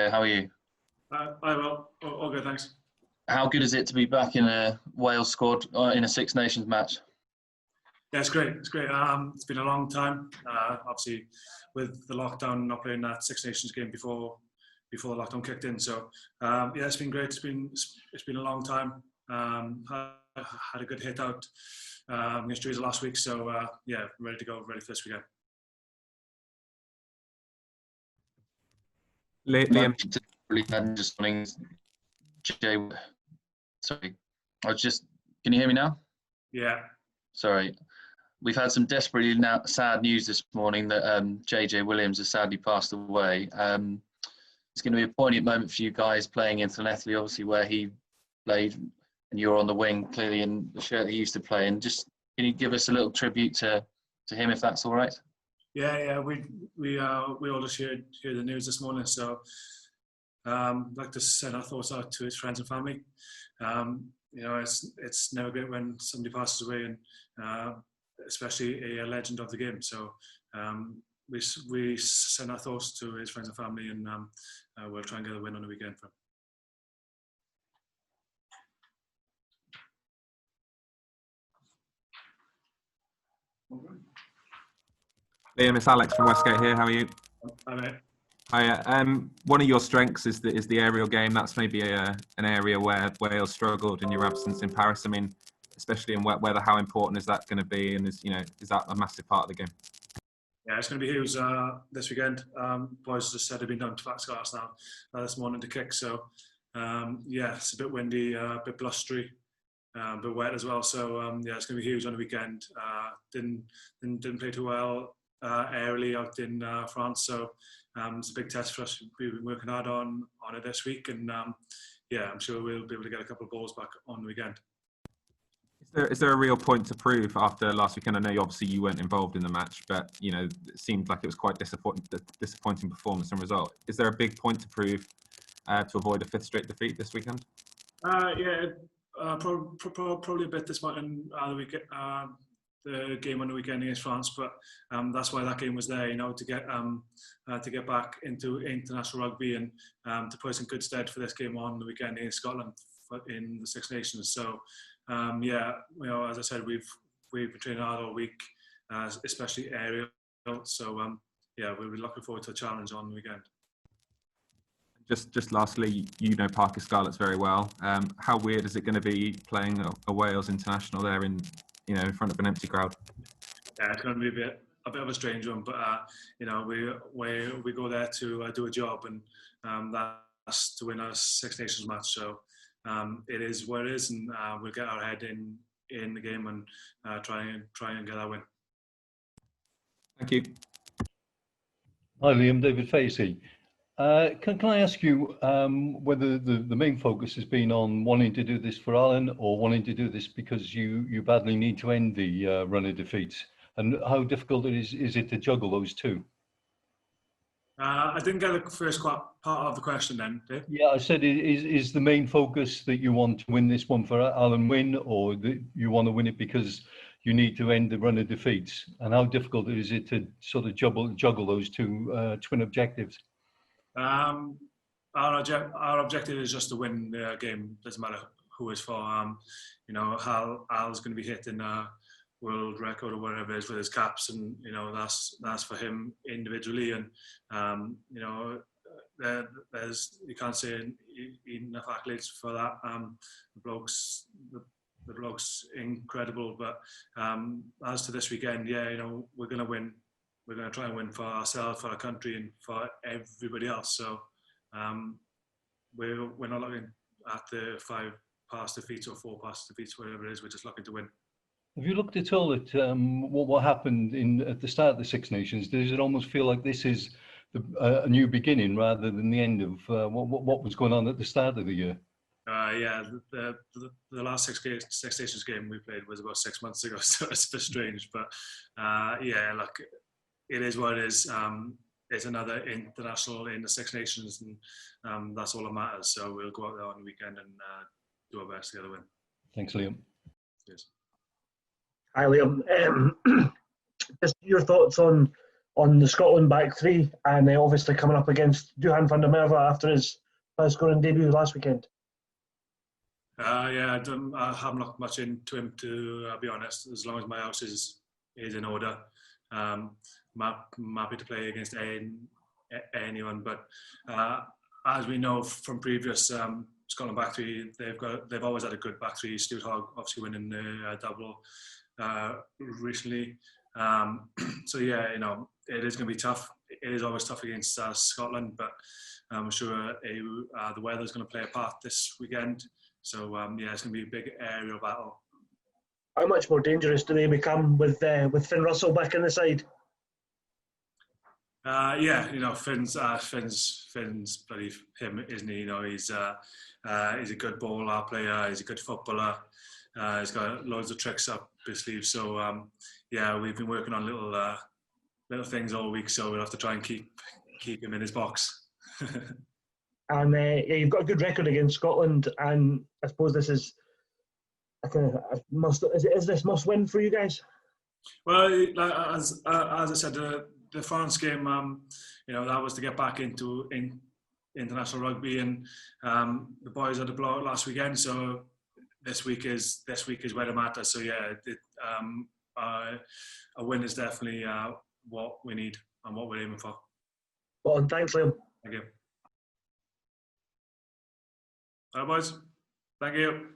here. How are you? I will. All good, thanks. How good is it to be back in a Wales squad in a Six Nations match? Yeah, it's great. It's great. It's been a long time. Obviously, with the lockdown, not playing that Six Nations game before the lockdown kicked in. So yeah, it's been great. It's been a long time. Had a good hit out against Georgia last week. So yeah, ready to go. Ready for this weekend. Liam, sorry, can you hear me now? Yeah. Sorry. We've had some desperately sad news this morning that JJ Williams has sadly passed away. It's going to be a poignant moment for you guys playing in Llanelli, obviously where he played, and you're on the wing clearly in the shirt he used to play. And just can you give us a little tribute to him, if that's all right? Yeah. We all just heard the news this morning. So I'd like to send our thoughts out to his friends and family. You know, it's never great when somebody passes away, and especially a legend of the game. So we send our thoughts to his friends and family, and we'll try and get a win on the weekend for him. Liam, it's Alex from Westgate here. How are you? Hi, mate. Hi. One of your strengths is the aerial game. That's maybe an area where Wales struggled in your absence in Paris. I mean, especially in weather, how important is that going to be? And is that a massive part of the game? Yeah, it's going to be huge this weekend. Boys just said they've been down to Scarlets now this morning to kick. So yeah, it's a bit windy, a bit blustery, a bit wet as well. So yeah, it's going to be huge on the weekend. Didn't play too well aerially out in France. So it's a big test for us. We've been working hard on it this week, and yeah, I'm sure we'll be able to get a couple of balls back on the weekend. Is there a real point to prove after last weekend? I know obviously you weren't involved in the match, but you know it seemed like it was quite disappointing performance and result. Is there a big point to prove to avoid a fifth straight defeat this weekend? Yeah, probably a bit disappointing the game on the weekend against France, but that's why that game was there, you know, to get back into international rugby and to put us in good stead for this game on the weekend against Scotland in the Six Nations. So yeah, you know, as I said, we've been training hard all week, especially aerial. So yeah, we'll be looking forward to a challenge on the weekend. Just lastly, you know Parker Scarlets very well. How weird is it going to be playing a Wales international there in front of an empty crowd? Yeah, it's going to be a bit of a strange one, but you know, we go there to do a job, and that's to win a Six Nations match. So it is what it is, and we'll get our head in the game and try and get that win. Thank you. Hi Liam, David Facey. Can I ask you whether the main focus has been on wanting to do this for Alan, or wanting to do this because you badly need to end the run of defeats, and how difficult is it to juggle those two? I didn't get the first part of the question then, Dave. Yeah, I said is the main focus that you want to win this one for Alan Wynne, or that you want to win it because you need to end the run of defeats, and how difficult is it to sort of juggle those two twin objectives? Our objective is just to win the game. Doesn't matter who it's for. You know, Al's going to be hitting a world record or whatever it is with his caps, and you know that's for him individually. And you know, there's you can't say enough accolades for that. The bloke's incredible. But as to this weekend, yeah, you know, we're going to win. We're going to try and win for ourselves, for our country, and for everybody else. So we're not looking at the 5 past defeats or 4 past defeats, whatever it is. We're just looking to win. Have you looked at all at what happened at the start of the Six Nations? Does it almost feel like this is a new beginning rather than the end of what was going on at the start of the year? Yeah, the last Six Nations game we played was about 6 months ago, so it's a bit strange. But yeah, look, it is what it is. It's another international in the Six Nations, and that's all that matters. So we'll go out there on the weekend and do our best to get a win. Thanks, Liam. Cheers. Hi, Liam. Just your thoughts on on the Scotland back three, and obviously coming up against Johan van der Merwe after his scoring debut last weekend. Yeah, I haven't looked much into him, to be honest. As long as my house is in order, I'm happy to play against anyone. But as we know from previous Scotland back three, they've always had a good back three. Stuart Hogg obviously winning the double recently. So yeah, it is going to be tough. It is always tough against Scotland, but I'm sure the weather's going to play a part this weekend. So yeah, it's going to be a big aerial battle. How much more dangerous do they become with Finn Russell back in the side? Yeah, Finn's bloody him, isn't he? He's a good ball player. He's a good footballer. He's got loads of tricks up his sleeve. So yeah, we've been working on little things all week. So we'll have to try and keep him in his box. And yeah, you've got a good record against Scotland, and I suppose this is a must. Is this must win for you guys? Well, as I said, the France game, that was to get back into international rugby, and the boys had a blowout last weekend. So this week is where it matters. So yeah, a win is definitely what we need and what we're aiming for. Well, thanks, Liam. Thank you. All right, boys. Thank you.